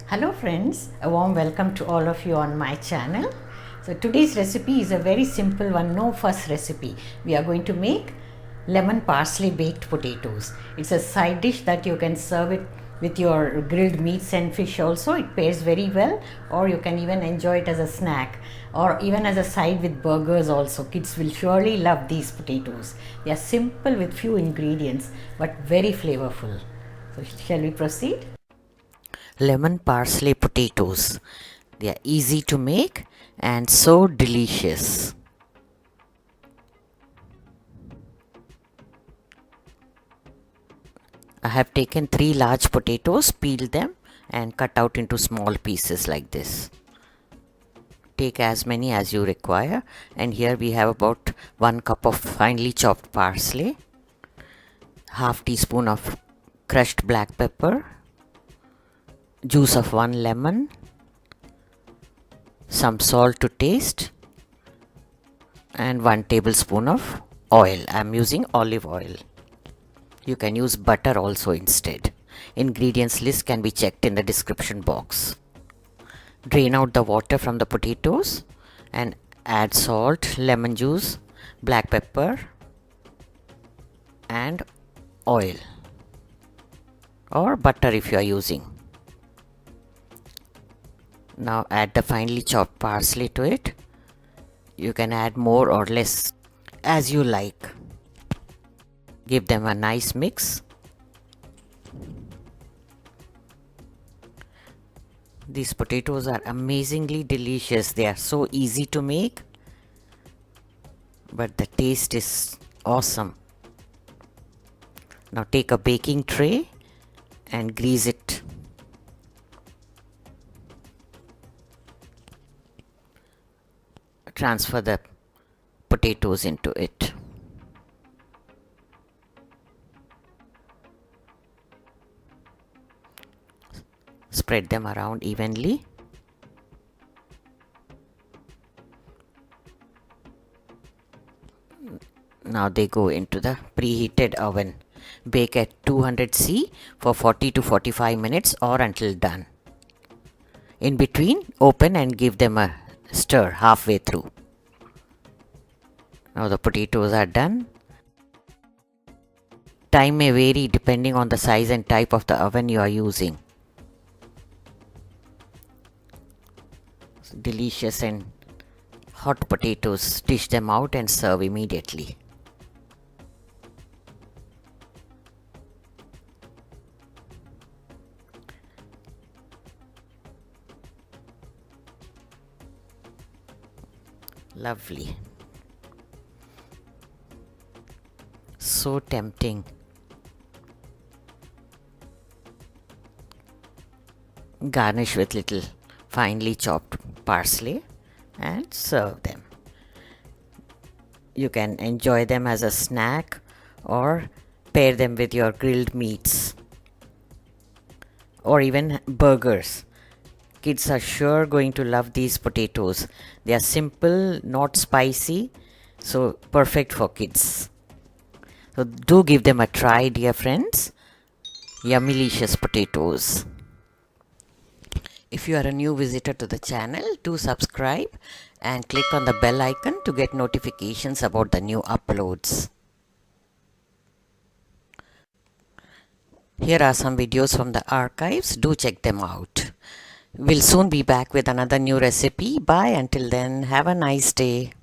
Hello friends, a warm welcome to all of you on my channel. So today's recipe is a very simple one, no fuss recipe. We are going to make lemon parsley baked potatoes. It's a side dish that you can serve it with your grilled meats and fish also. It pairs very well, or you can even enjoy it as a snack or even as a side with burgers also. Kids will surely love these potatoes. They are simple with few ingredients but very flavorful. So shall we proceed? Lemon parsley potatoes. They are easy to make and so delicious. I have taken 3 large potatoes, peeled them and cut out into small pieces like this. Take as many as you require, and here we have about 1 cup of finely chopped parsley, half teaspoon of crushed black pepper, juice of 1 lemon, some salt to taste, and 1 tablespoon of oil. I am using olive oil. You can use butter also instead. Ingredients list can be checked in the description box. Drain out the water from the potatoes and add salt, lemon juice, black pepper and oil or butter if you are using. Now add the finely chopped parsley to it. You can add more or less as you like. Give them a nice mix. These potatoes are amazingly delicious. They are so easy to make, but the taste is awesome. Now take a baking tray and grease it. Transfer the potatoes into it. Spread them around evenly. Now they go into the preheated oven. Bake at 200°C for 40 to 45 minutes or until done. In between, open and give them a stir halfway through. Now the potatoes are done. Time may vary depending on the size and type of the oven you are using. Delicious and hot potatoes. Dish them out and serve immediately. Lovely. So tempting. Garnish with little finely chopped parsley and serve them. You can enjoy them as a snack or pair them with your grilled meats or even burgers. Kids are sure going to love these potatoes. They are simple, not spicy, so perfect for kids. So do give them a try, dear friends. Yummylicious potatoes. If you are a new visitor to the channel, do subscribe and click on the bell icon to get notifications about the new uploads. Here are some videos from the archives. Do check them out. We'll soon be back with another new recipe. Bye. Until then, have a nice day.